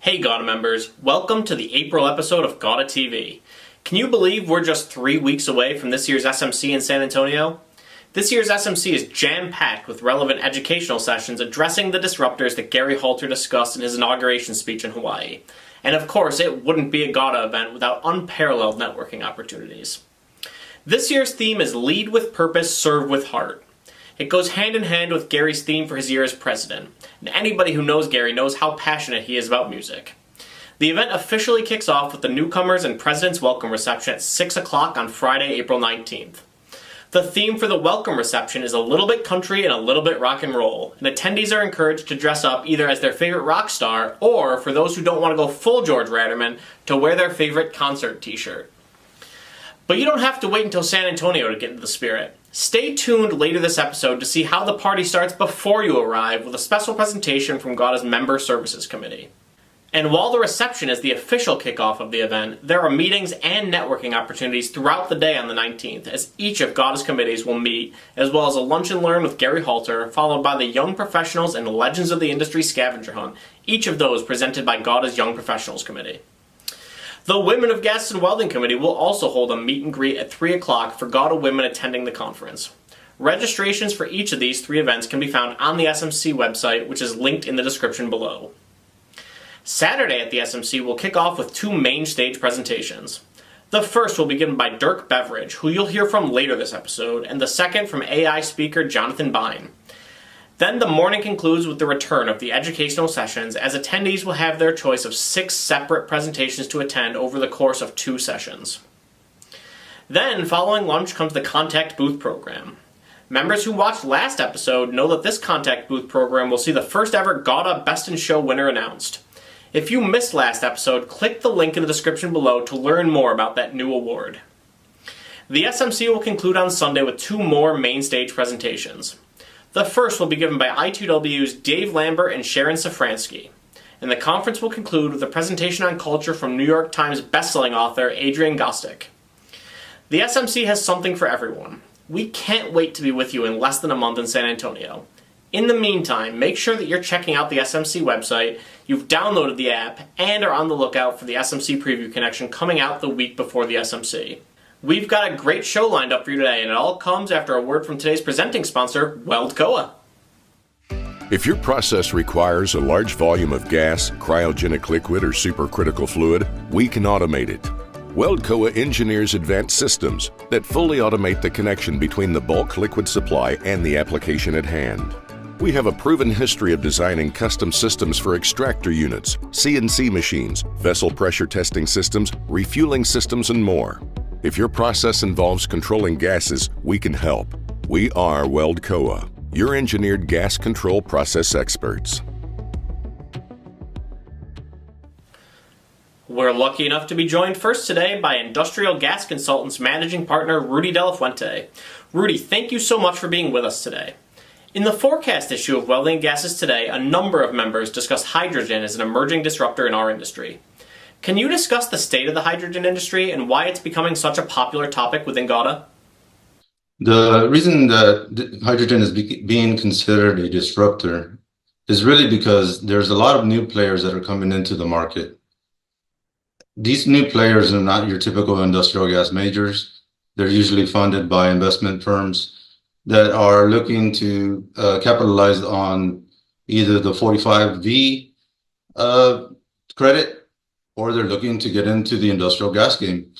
Hey GAWDA members, welcome to the April episode of GAWDA TV. Can you believe we're just 3 weeks away from this year's SMC in San Antonio? This year's SMC is jam-packed with relevant educational sessions addressing the disruptors that Gary Halter discussed in his inauguration speech in Hawaii. And of course, it wouldn't be a GAWDA event without unparalleled networking opportunities. This year's theme is Lead with Purpose, Serve with Heart. It goes hand in hand with Gary's theme for his year as president, and anybody who knows Gary knows how passionate he is about music. The event officially kicks off with the newcomers and President's Welcome Reception at 6 o'clock on Friday, April 19th. The theme for the welcome reception is a little bit country and a little bit rock and roll, and attendees are encouraged to dress up either as their favorite rock star, or for those who don't want to go full George Ratterman, to wear their favorite concert t-shirt. But you don't have to wait until San Antonio to get into the spirit. Stay tuned later this episode to see how the party starts before you arrive with a special presentation from GAWDA's Member Services Committee. And while the reception is the official kickoff of the event, there are meetings and networking opportunities throughout the day on the 19th, as each of GAWDA's committees will meet, as well as a lunch and learn with Gary Halter, followed by the Young Professionals and Legends of the Industry Scavenger Hunt, each of those presented by GAWDA's Young Professionals Committee. The Women of Gas and Welding Committee will also hold a meet and greet at 3 o'clock for GAWDA women attending the conference. Registrations for each of these 3 events can be found on the SMC website, which is linked in the description below. Saturday at the SMC will kick off with 2 main stage presentations. The first will be given by Dirk Beveridge, who you'll hear from later this episode, and the second from AI speaker Jonathan Bine. Then the morning concludes with the return of the educational sessions, as attendees will have their choice of 6 separate presentations to attend over the course of 2 sessions. Then, following lunch, comes the Contact Booth program. Members who watched last episode know that this Contact Booth program will see the first ever GAWDA Best in Show winner announced. If you missed last episode, click the link in the description below to learn more about that new award. The SMC will conclude on Sunday with 2 more main stage presentations. The first will be given by I2W's Dave Lambert and Sharon Safransky, and the conference will conclude with a presentation on culture from New York Times bestselling author Adrian Gostick. The SMC has something for everyone. We can't wait to be with you in less than a month in San Antonio. In the meantime, make sure that you're checking out the SMC website, you've downloaded the app, and are on the lookout for the SMC Preview connection coming out the week before the SMC. We've got a great show lined up for you today, and it all comes after a word from today's presenting sponsor, Weldcoa. If your process requires a large volume of gas, cryogenic liquid, or supercritical fluid, we can automate it. Weldcoa engineers advanced systems that fully automate the connection between the bulk liquid supply and the application at hand. We have a proven history of designing custom systems for extractor units, CNC machines, vessel pressure testing systems, refueling systems, and more. If your process involves controlling gases, we can help. We are Weldcoa, your engineered gas control process experts. We're lucky enough to be joined first today by Industrial Gas Consultants Managing Partner Rudy De La Fuente. Rudy, thank you so much for being with us today. In the forecast issue of Welding Gases Today, a number of members discuss hydrogen as an emerging disruptor in our industry. Can you discuss the state of the hydrogen industry and why it's becoming such a popular topic within GAWDA? The reason that hydrogen is being considered a disruptor is really because there's a lot of new players that are coming into the market. These new players are not your typical industrial gas majors. They're usually funded by investment firms that are looking to capitalize on either the 45V credit, or they're looking to get into the industrial gas game.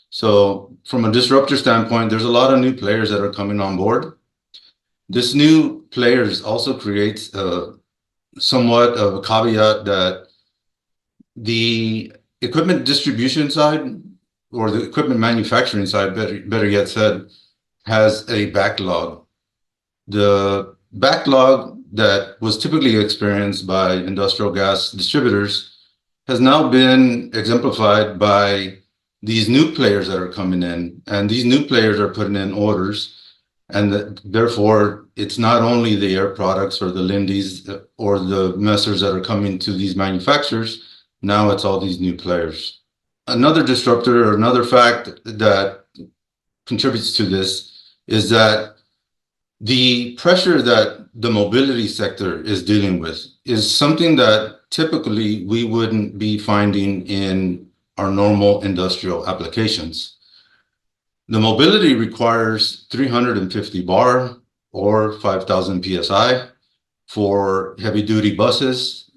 So from a disruptor standpoint, there's a lot of new players that are coming on board. This new players also creates somewhat of a caveat that the equipment distribution side, or the equipment manufacturing side, better yet said, has a backlog. The backlog that was typically experienced by industrial gas distributors has now been exemplified by these new players that are coming in, and these new players are putting in orders, and therefore it's not only the Air Products or the Lindy's or the Messers that are coming to these manufacturers. Now it's all these new players. Another disruptor, or another fact that contributes to this, is that The pressure that the mobility sector is dealing with is something that typically we wouldn't be finding in our normal industrial applications. The mobility requires 350 bar or 5,000 psi for heavy duty buses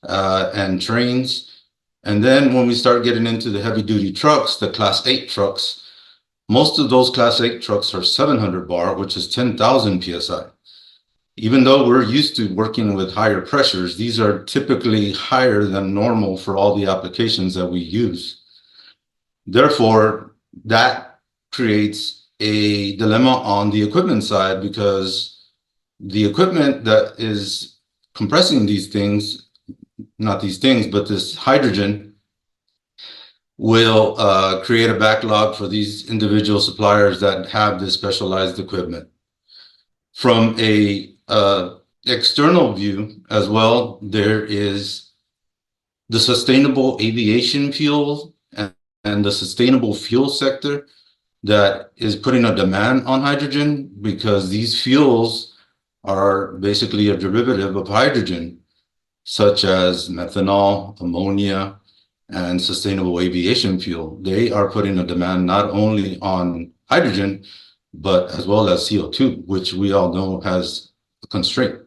and trains. And then when we start getting into the heavy duty trucks, the class 8 trucks, most of those class 8 trucks are 700 bar, which is 10,000 psi. Even though we're used to working with higher pressures, these are typically higher than normal for all the applications that we use. Therefore, that creates a dilemma on the equipment side, because the equipment that is compressing these things, not these things, but this hydrogen, will create a backlog for these individual suppliers that have this specialized equipment. From a external view as well, there is the sustainable aviation fuel and the sustainable fuel sector that is putting a demand on hydrogen, because these fuels are basically a derivative of hydrogen, such as methanol, ammonia, and sustainable aviation fuel. They are putting a demand not only on hydrogen, but as well as CO2, which we all know has a constraint.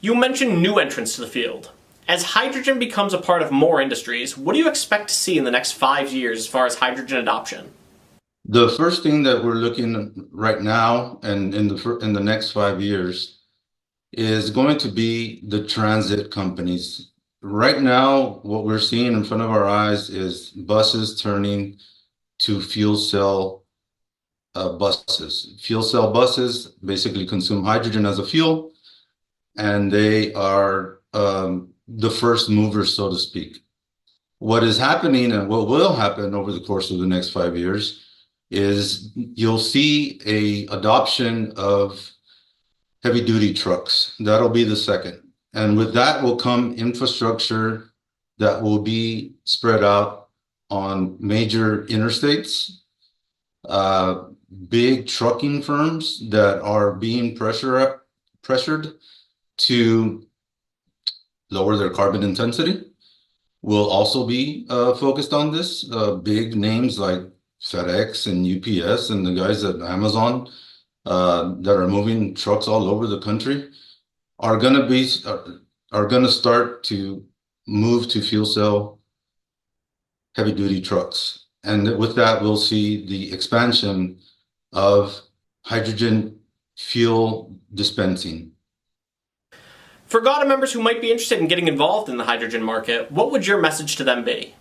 You mentioned new entrants to the field. As hydrogen becomes a part of more industries, what do you expect to see in the next 5 years as far as hydrogen adoption? The first thing that we're looking at right now and in the next 5 years is going to be the transit companies. Right now, what we're seeing in front of our eyes is buses turning to fuel cell buses. Fuel cell buses basically consume hydrogen as a fuel, and they are the first movers, so to speak. What is happening and what will happen over the course of the next 5 years is you'll see a adoption of heavy duty trucks. That'll be the second. And with that will come infrastructure that will be spread out on major interstates, big trucking firms that are being pressured to lower their carbon intensity will also be focused on this. Big names like FedEx and UPS and the guys at Amazon that are moving trucks all over the country are going to start to move to fuel cell heavy duty trucks. And with that, we'll see the expansion of hydrogen fuel dispensing. For GAWDA members who might be interested in getting involved in the hydrogen market, what would your message to them be?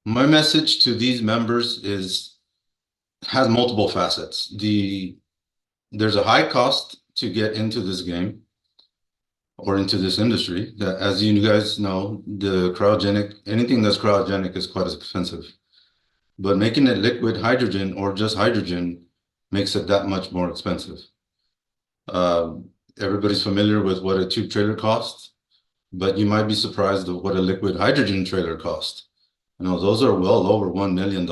My message to these members has multiple facets. There's a high cost to get into this game or into this industry. As you guys know, anything that's cryogenic is quite expensive. But making it liquid hydrogen or just hydrogen makes it that much more expensive. Everybody's familiar with what a tube trailer costs, but you might be surprised at what a liquid hydrogen trailer costs. Those are well over $1 million.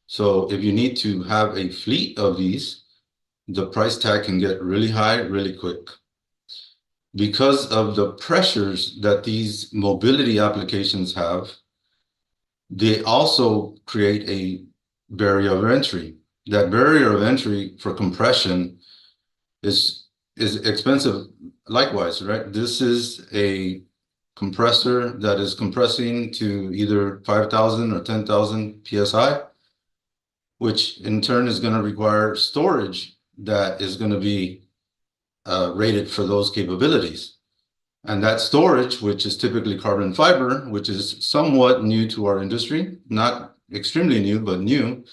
So if you need to have a fleet of these, the price tag can get really high really quick. Because of the pressures that these mobility applications have, they also create a barrier of entry. That barrier of entry for compression is expensive likewise, right? This is a compressor that is compressing to either 5,000 or 10,000 psi, which in turn is going to require storage that is going to be rated for those capabilities. And that storage, which is typically carbon fiber, which is somewhat new to our industry, not extremely new, but new,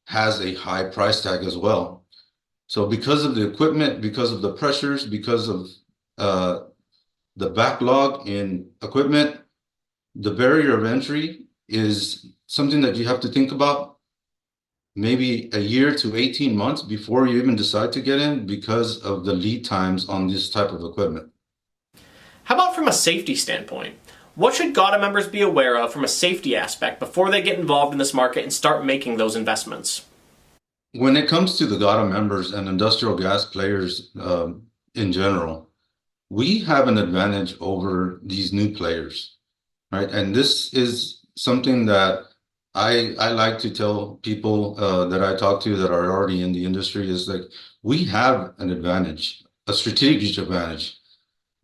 has a high price tag as well. So because of the equipment, because of the pressures, because of the backlog in equipment, the barrier of entry is something that you have to think about maybe a year to 18 months before you even decide to get in, because of the lead times on this type of equipment. How about from a safety standpoint? What should GAWDA members be aware of from a safety aspect before they get involved in this market and start making those investments? When it comes to the GAWDA members and industrial gas players in general, we have an advantage over these new players, right? And this is something that I like to tell people that I talk to that are already in the industry is like, we have an advantage, a strategic advantage,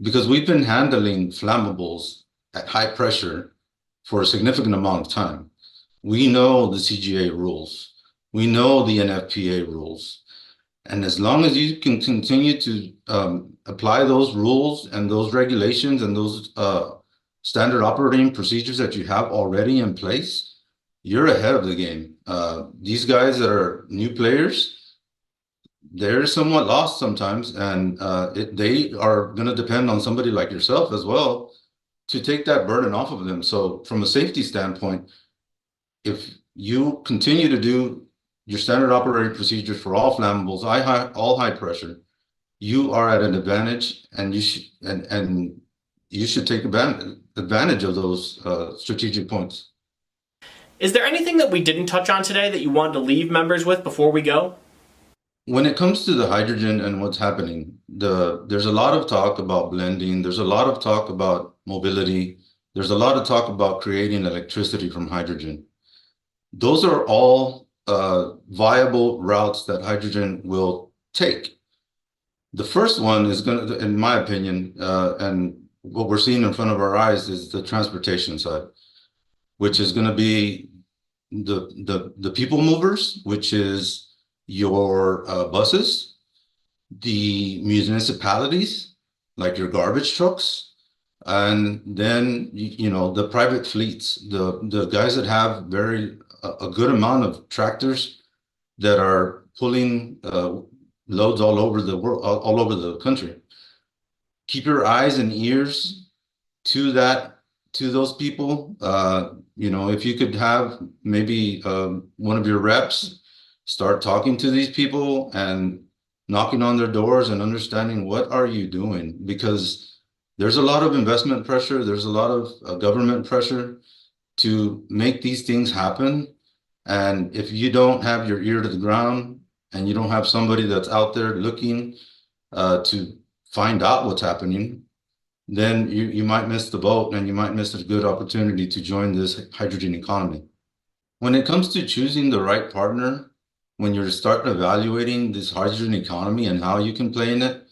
because we've been handling flammables at high pressure for a significant amount of time. We know the CGA rules. We know the NFPA rules. And as long as you can continue to apply those rules and those regulations and those standard operating procedures that you have already in place, you're ahead of the game. These guys that are new players, they're somewhat lost sometimes, and they are going to depend on somebody like yourself as well to take that burden off of them. So from a safety standpoint, if you continue to do your standard operating procedures for all flammables, all high pressure, you are at an advantage, and you should take advantage of those strategic points. Is there anything that we didn't touch on today that you wanted to leave members with before we go? When it comes to the hydrogen and what's happening, there's a lot of talk about blending. There's a lot of talk about mobility. There's a lot of talk about creating electricity from hydrogen. Those are all viable routes that hydrogen will take. The first one is going to, in my opinion, and what we're seeing in front of our eyes is the transportation side, which is going to be the people movers, which is your buses, the municipalities, like your garbage trucks, and then the private fleets, the guys that have a good amount of tractors that are pulling loads all over the world, all over the country. Keep your eyes and ears to those people. If you could have maybe one of your reps start talking to these people and knocking on their doors and understanding what are you doing, because there's a lot of investment pressure, there's a lot of government pressure to make these things happen. And if you don't have your ear to the ground and you don't have somebody that's out there looking to find out what's happening, then you might miss the boat, and you might miss a good opportunity to join this hydrogen economy. When it comes to choosing the right partner, when you're starting evaluating this hydrogen economy and how you can play in it,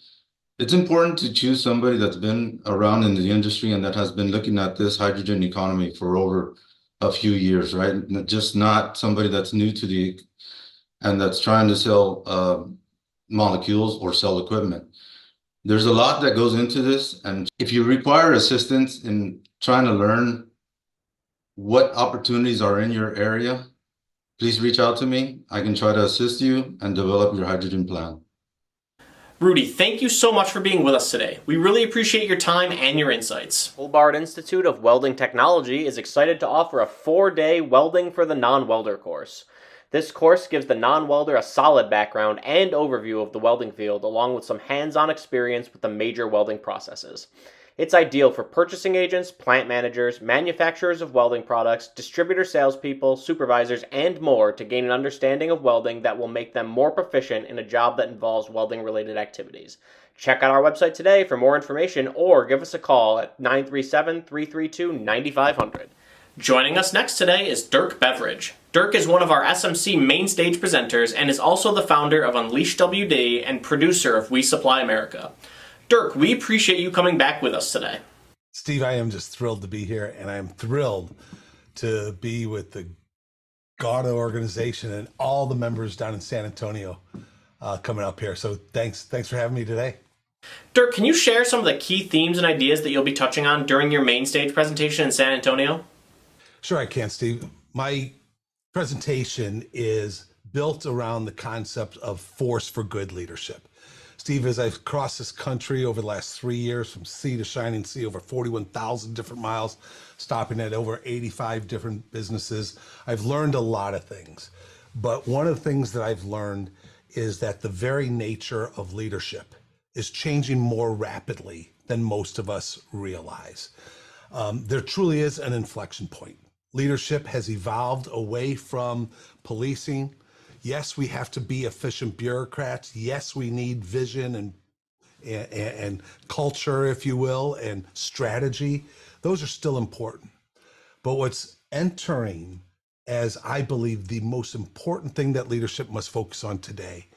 it's important to choose somebody that's been around in the industry and that has been looking at this hydrogen economy for over a few years, right? Just not somebody that's new to and that's trying to sell molecules or sell equipment. There's a lot that goes into this, and if you require assistance in trying to learn what opportunities are in your area, please reach out to me. I can try to assist you and develop your hydrogen plan. Rudy, thank you so much for being with us today. We really appreciate your time and your insights. Hobart Institute of Welding Technology is excited to offer a 4-day Welding for the Non-Welder course. This course gives the non-welder a solid background and overview of the welding field, along with some hands-on experience with the major welding processes. It's ideal for purchasing agents, plant managers, manufacturers of welding products, distributor salespeople, supervisors, and more to gain an understanding of welding that will make them more proficient in a job that involves welding-related activities. Check out our website today for more information or give us a call at 937-332-9500. Joining us next today is Dirk Beveridge. Dirk is one of our SMC main stage presenters and is also the founder of Unleash WD and producer of We Supply America. Dirk, we appreciate you coming back with us today. Steve, I am just thrilled to be here, and I am thrilled to be with the GAWDA organization and all the members down in San Antonio coming up here. So thanks for having me today. Dirk, can you share some of the key themes and ideas that you'll be touching on during your main stage presentation in San Antonio? Sure I can, Steve. My presentation is built around the concept of force for good leadership. Steve, as I've crossed this country over the last 3 years, from sea to shining sea, over 41,000 different miles, stopping at over 85 different businesses, I've learned a lot of things. But one of the things that I've learned is that the very nature of leadership is changing more rapidly than most of us realize. There truly is an inflection point. Leadership has evolved away from policing. Yes, we have to be efficient bureaucrats. Yes, we need vision and culture, if you will, and strategy. Those are still important. But what's entering as I believe the most important thing that leadership must focus on today,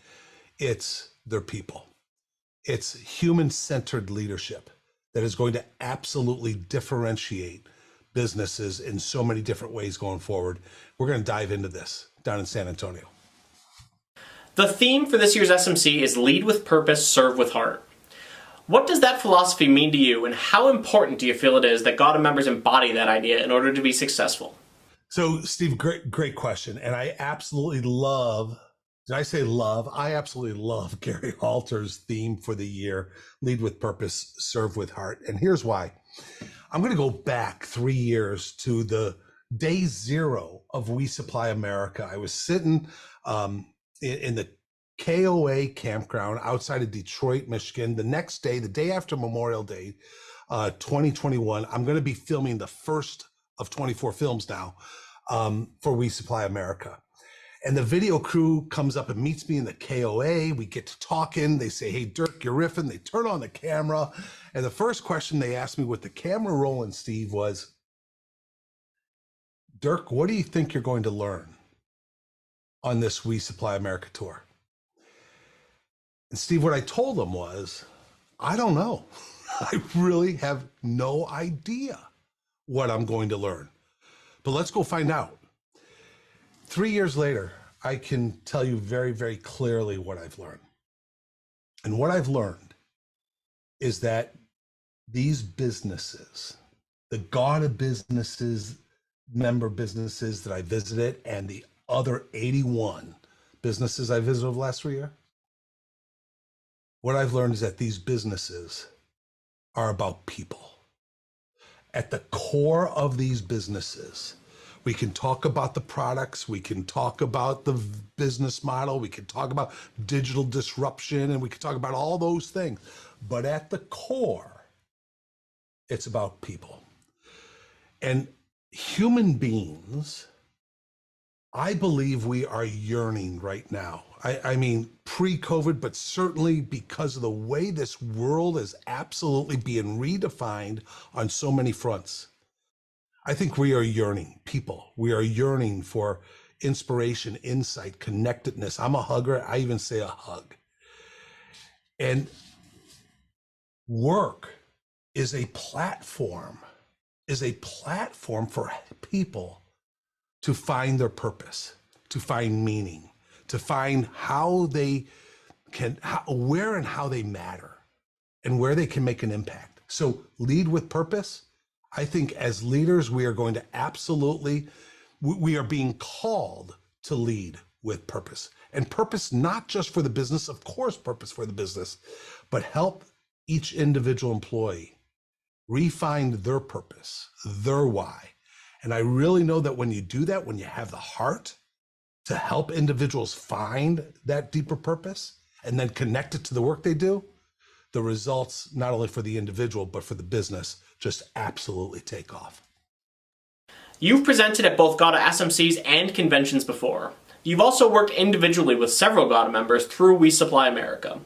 it's their people. It's human-centered leadership that is going to absolutely differentiate businesses in so many different ways going forward. We're going to dive into this down in San Antonio. The theme for this year's SMC is Lead with Purpose, Serve with Heart. What does that philosophy mean to you, and how important do you feel it is that GAWDA members embody that idea in order to be successful? So, Steve, great question. And I absolutely love, did I say love? I absolutely love Gary Halter's theme for the year, Lead with Purpose, Serve with Heart. And here's why. I'm going to go back 3 years to the day zero of We Supply America. I was sitting in the KOA campground outside of Detroit, Michigan. The next day, the day after Memorial Day, 2021, I'm going to be filming the first of 24 films now for We Supply America. And the video crew comes up and meets me in the KOA. We get to talking. They say, hey, Dirk, you're riffing. They turn on the camera. And the first question they asked me with the camera rolling, Steve, was, Dirk, what do you think you're going to learn on this We Supply America tour? And Steve, what I told them was, I don't know. I really have no idea what I'm going to learn. But let's go find out. 3 years later, I can tell you very, very clearly what I've learned. And what I've learned is that these businesses, the GAWDA businesses, member businesses that I visited, and the other 81 businesses I visited over the last 3 years, what I've learned is that these businesses are about people. At the core of these businesses, we can talk about the products, we can talk about the business model, we can talk about digital disruption, and we can talk about all those things. But at the core, it's about people. And human beings, I believe we are yearning right now. I mean, pre-COVID, but certainly because of the way this world is absolutely being redefined on so many fronts. I think we are yearning, people. We are yearning for inspiration, insight, connectedness. I'm a hugger. I even say a hug. And work is a platform for people to find their purpose, to find meaning, to find how they can, where and how they matter, and where they can make an impact. So lead with purpose. I think as leaders, we are going to absolutely, we are being called to lead with purpose. And purpose not just for the business, of course, purpose for the business, but help each individual employee refine their purpose, their why. And I really know that when you do that, when you have the heart to help individuals find that deeper purpose and then connect it to the work they do, the results, not only for the individual, but for the business, just absolutely take off. You've presented at both GAWDA SMCs and conventions before. You've also worked individually with several GAWDA members through We Supply America.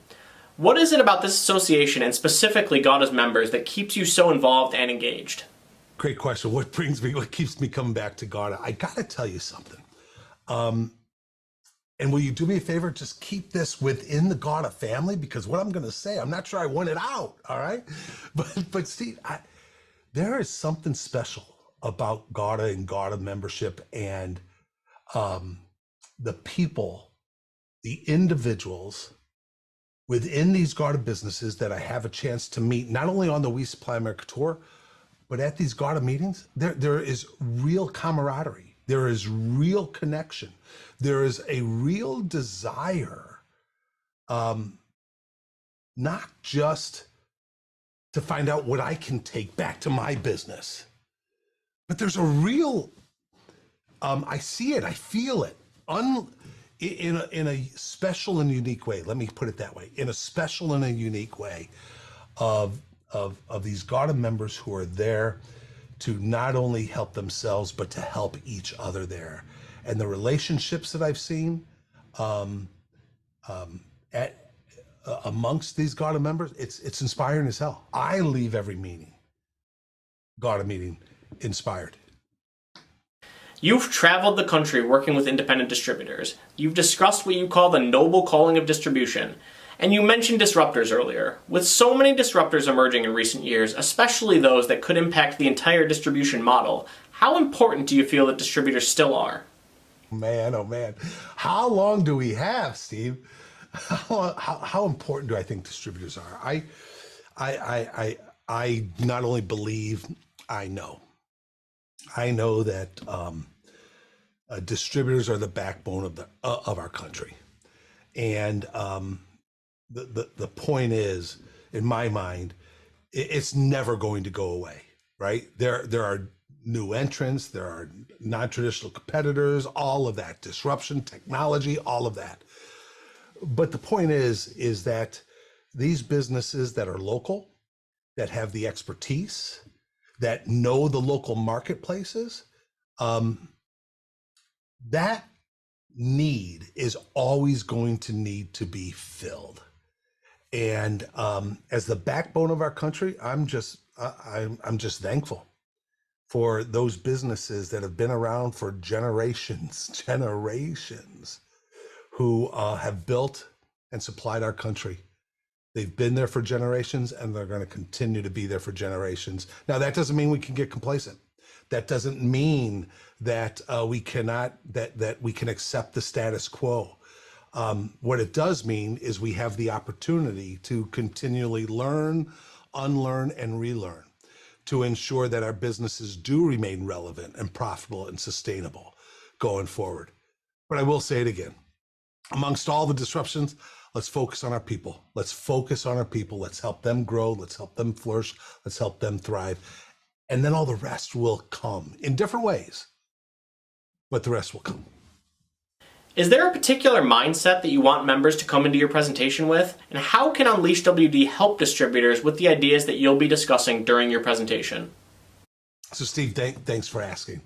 What is it about this association and specifically GAWDA's members that keeps you so involved and engaged? Great question. What keeps me coming back to GAWDA? I gotta tell you something. And will you do me a favor? Just keep this within the GAWDA family, because what I'm gonna say, I'm not sure I want it out, all right? But Steve, there is something special about GAWDA and GAWDA membership and the people, the individuals within these GAWDA businesses that I have a chance to meet, not only on the We Supply America tour, but at these GAWDA meetings, there is real camaraderie. There is real connection. There is a real desire, not just to find out what I can take back to my business, but there's a real, I see it, I feel it, in a special and unique way. Let me put it that way, in a special and a unique way of these GAWDA members who are there to not only help themselves, but to help each other there. And the relationships that I've seen um, at amongst these GAWDA members, it's inspiring as hell. I leave every GAWDA meeting inspired. You've traveled the country working with independent distributors. You've discussed what you call the noble calling of distribution. And you mentioned disruptors earlier. With so many disruptors emerging in recent years, especially those that could impact the entire distribution model, how important do you feel that distributors still are? Man, oh man. How long do we have, Steve? How important do I think distributors are? I not only believe, I know that distributors are the backbone of our country, and the point is, in my mind, it's never going to go away. Right? There are new entrants, there are non-traditional competitors, all of that, disruption, technology, all of that. But the point is that these businesses that are local, that have the expertise, that know the local marketplaces, that need is always going to need to be filled. And as the backbone of our country, I'm just thankful for those businesses that have been around for generations, who have built and supplied our country. They've been there for generations, and they're going to continue to be there for generations. Now, that doesn't mean we can get complacent. That doesn't mean that we can accept the status quo. What it does mean is we have the opportunity to continually learn, unlearn, and relearn to ensure that our businesses do remain relevant and profitable and sustainable going forward. But I will say it again, amongst all the disruptions, let's focus on our people. Let's focus on our people. Let's help them grow. Let's help them flourish. Let's help them thrive. And then all the rest will come in different ways, but the rest will come. Is there a particular mindset that you want members to come into your presentation with? And how can Unleash WD help distributors with the ideas that you'll be discussing during your presentation? So Steve, thanks for asking.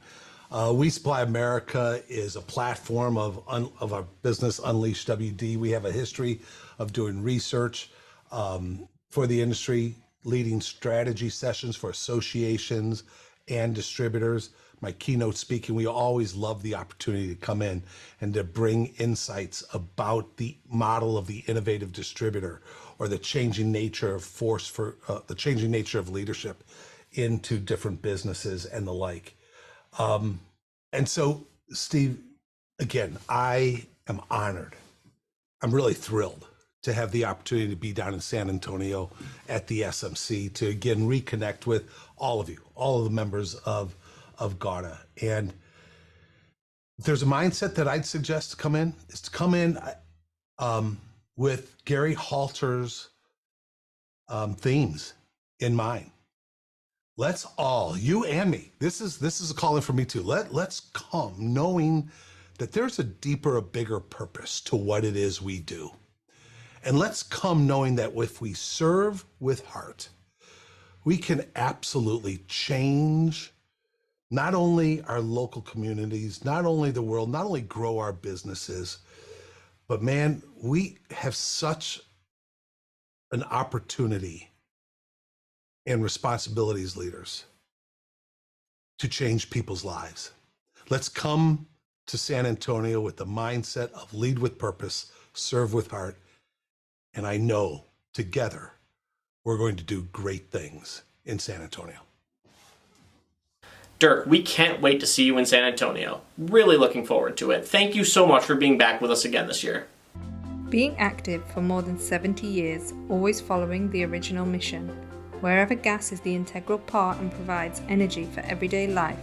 We Supply America is a platform of our business, Unleash WD. We have a history of doing research for the industry, leading strategy sessions for associations and distributors. My keynote speaking, we always love the opportunity to come in and to bring insights about the model of the innovative distributor, or the changing nature of the changing nature of leadership into different businesses and the like. And so, Steve, again, I am honored. I'm really thrilled to have the opportunity to be down in San Antonio at the SMC to again reconnect with all of you, all of the members of GAWDA. And if there's a mindset that I'd suggest to come in, is to come in with Gary Halter's themes in mind. Let's all, you and me, this is a calling for me too. Let's come knowing that there's a deeper, a bigger purpose to what it is we do. And let's come knowing that if we serve with heart, we can absolutely change not only our local communities, not only the world, not only grow our businesses, but man, we have such an opportunity and responsibility as leaders to change people's lives. Let's come to San Antonio with the mindset of lead with purpose, serve with heart, and I know together we're going to do great things in San Antonio. Dirk, we can't wait to see you in San Antonio. Really looking forward to it. Thank you so much for being back with us again this year. Being active for more than 70 years, always following the original mission. Wherever gas is the integral part and provides energy for everyday life,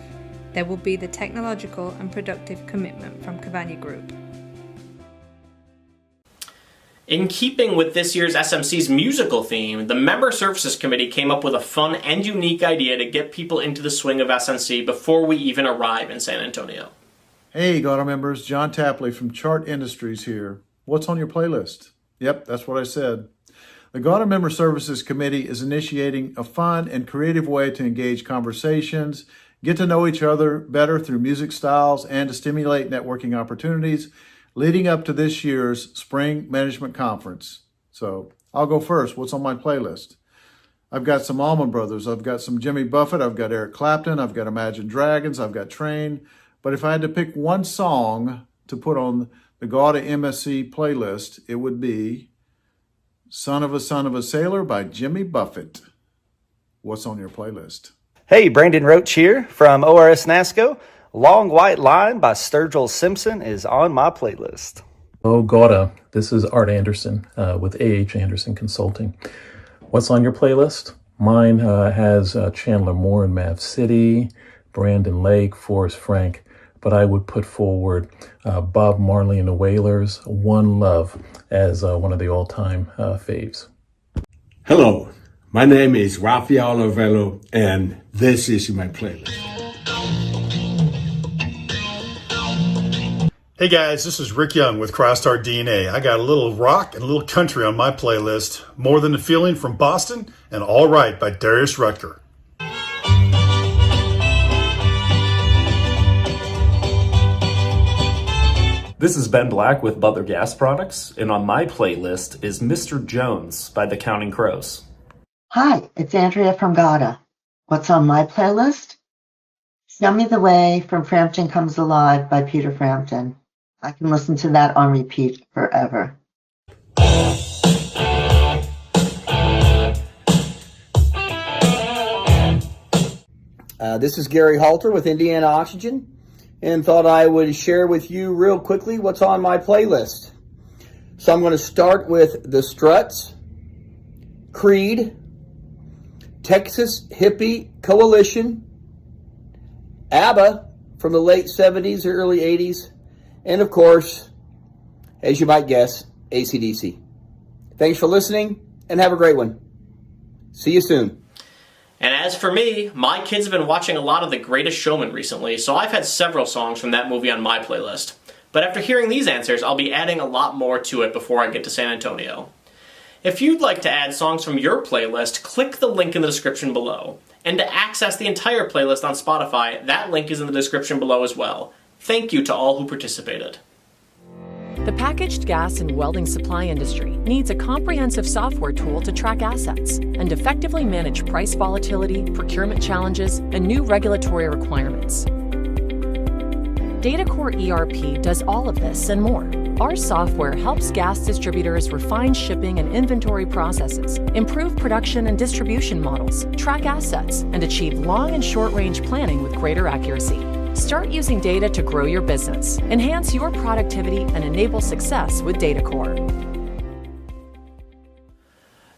there will be the technological and productive commitment from Cavagna Group. In keeping with this year's SMC's musical theme, the Member Services Committee came up with a fun and unique idea to get people into the swing of SMC before we even arrive in San Antonio. Hey, GAWDA members, John Tapley from Chart Industries here. What's on your playlist? Yep, that's what I said. The GAWDA Member Services Committee is initiating a fun and creative way to engage conversations, get to know each other better through music styles, and to stimulate networking opportunities. leading up to this year's Spring Management Conference. So I'll go first. What's on my playlist? I've got some Allman Brothers. I've got some Jimmy Buffett. I've got Eric Clapton. I've got Imagine Dragons. I've got Train. But if I had to pick one song to put on the GAWDA MSC playlist, it would be Son of a Sailor by Jimmy Buffett. What's on your playlist? Hey, Brandon Roach here from ORS NASCO. Long White Line by Sturgill Simpson is on my playlist. Oh, GAWDA. This is Art Anderson with A.H. Anderson Consulting. What's on your playlist? Mine has Chandler Moore in Mav City, Brandon Lake, Forrest Frank, but I would put forward Bob Marley and the Wailers, One Love, as one of the all-time faves. Hello, my name is Rafael Novello, and this is my playlist. Hey guys, this is Rick Young with Crystar DNA. I got a little rock and a little country on my playlist. More Than a Feeling from Boston and All Right by Darius Rucker. This is Ben Black with Butler Gas Products, and on my playlist is Mr. Jones by the Counting Crows. Hi, it's Andrea from GAWDA. What's on my playlist? Show Me the Way from Frampton Comes Alive by Peter Frampton. I can listen to that on repeat forever. This is Gary Halter with Indiana Oxygen, and thought I would share with you real quickly what's on my playlist. So I'm going to start with The Struts, Creed, Texas Hippie Coalition, ABBA from the late 70s or early 80s, and of course, as you might guess, AC/DC. Thanks for listening, and have a great one. See you soon. And as for me, my kids have been watching a lot of The Greatest Showman recently, so I've had several songs from that movie on my playlist. But after hearing these answers, I'll be adding a lot more to it before I get to San Antonio. If you'd like to add songs from your playlist, click the link in the description below. And to access the entire playlist on Spotify, that link is in the description below as well. Thank you to all who participated. The packaged gas and welding supply industry needs a comprehensive software tool to track assets and effectively manage price volatility, procurement challenges, and new regulatory requirements. Datacor ERP does all of this and more. Our software helps gas distributors refine shipping and inventory processes, improve production and distribution models, track assets, and achieve long and short-range planning with greater accuracy. Start using data to grow your business, enhance your productivity, and enable success with Datacor.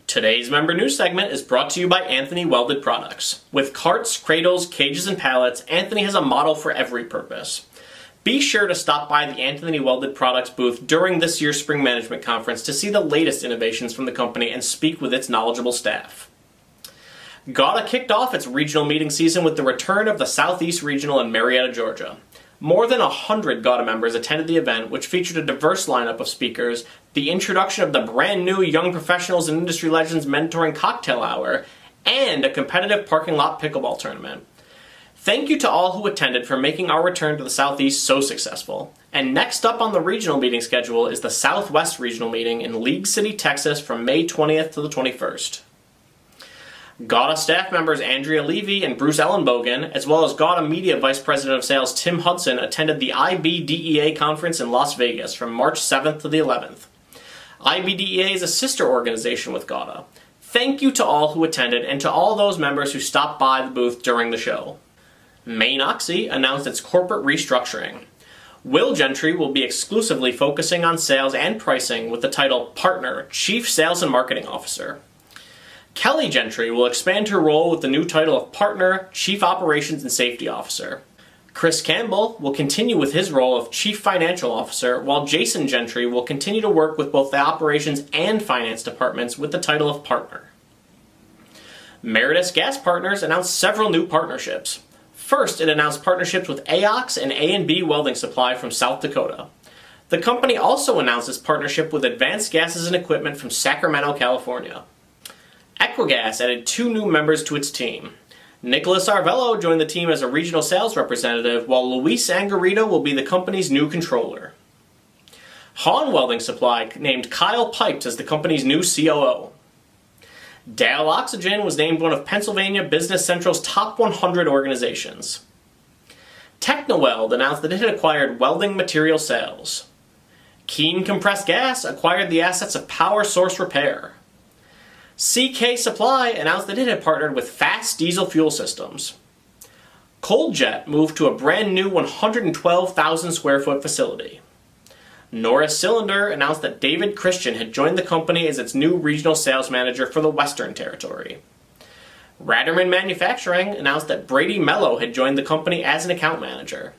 Today's member news segment is brought to you by Anthony Welded Products. With carts, cradles, cages, and pallets, Anthony has a model for every purpose. Be sure to stop by the Anthony Welded Products booth during this year's Spring Management Conference to see the latest innovations from the company and speak with its knowledgeable staff. GAWDA kicked off its regional meeting season with the return of the Southeast Regional in Marietta, Georgia. More than 100 GAWDA members attended the event, which featured a diverse lineup of speakers, the introduction of the brand new Young Professionals and Industry Legends Mentoring Cocktail Hour, and a competitive parking lot pickleball tournament. Thank you to all who attended for making our return to the Southeast so successful. And next up on the regional meeting schedule is the Southwest Regional Meeting in League City, Texas from May 20th to the 21st. GAWDA staff members Andrea Levy and Bruce Ellenbogen, as well as GAWDA Media Vice President of Sales Tim Hudson, attended the IBDEA conference in Las Vegas from March 7th to the 11th. IBDEA is a sister organization with GAWDA. Thank you to all who attended and to all those members who stopped by the booth during the show. Maine Oxy announced its corporate restructuring. Will Gentry will be exclusively focusing on sales and pricing with the title Partner, Chief Sales and Marketing Officer. Kelly Gentry will expand her role with the new title of Partner, Chief Operations and Safety Officer. Chris Campbell will continue with his role of Chief Financial Officer, while Jason Gentry will continue to work with both the operations and finance departments with the title of Partner. Meredith Gas Partners announced several new partnerships. First, it announced partnerships with AOX and A&B Welding Supply from South Dakota. The company also announced its partnership with Advanced Gases and Equipment from Sacramento, California. Equigas added 2 new members to its team. Nicholas Arvello joined the team as a regional sales representative, while Luis Angarita will be the company's new controller. Hahn Welding Supply named Kyle Pipes as the company's new COO. Dale Oxygen was named one of Pennsylvania Business Central's top 100 organizations. TechnoWeld announced that it had acquired Welding Material Sales. Keen Compressed Gas acquired the assets of Power Source Repair. CK Supply announced that it had partnered with Fast Diesel Fuel Systems. ColdJet moved to a brand new 112,000 square foot facility. Norris Cylinder announced that David Christian had joined the company as its new regional sales manager for the Western Territory. Ratterman Manufacturing announced that Brady Mello had joined the company as an account manager.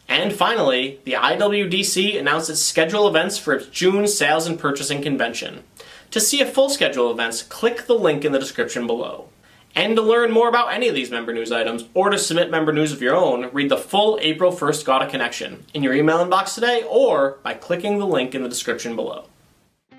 And finally, the IWDC announced its schedule events for its June Sales and Purchasing Convention. To see a full schedule of events, click the link in the description below. And to learn more about any of these member news items, or to submit member news of your own, read the full April 1st GAWDA Connection in your email inbox today, or by clicking the link in the description below.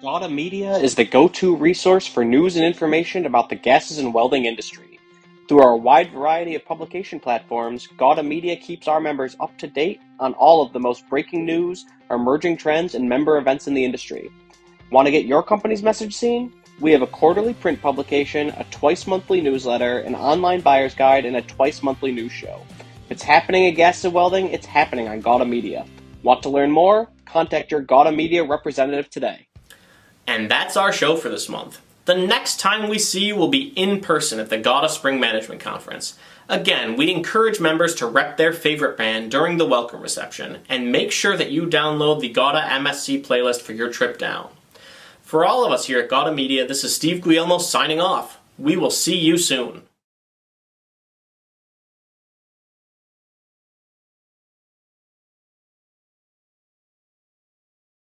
GAWDA Media is the go-to resource for news and information about the gases and welding industry. Through our wide variety of publication platforms, GAWDA Media keeps our members up to date on all of the most breaking news, emerging trends, and member events in the industry. Want to get your company's message seen? We have a quarterly print publication, a twice-monthly newsletter, an online buyer's guide, and a twice-monthly news show. If it's happening at Gases and Welding, it's happening on GAWDA Media. Want to learn more? Contact your GAWDA Media representative today. And that's our show for this month. The next time we see you will be in person at the GAWDA Spring Management Conference. Again, we encourage members to rep their favorite band during the welcome reception, and make sure that you download the GAWDA MSC playlist for your trip down. For all of us here at GAWDA Media, this is Steve Guillermo signing off. We will see you soon.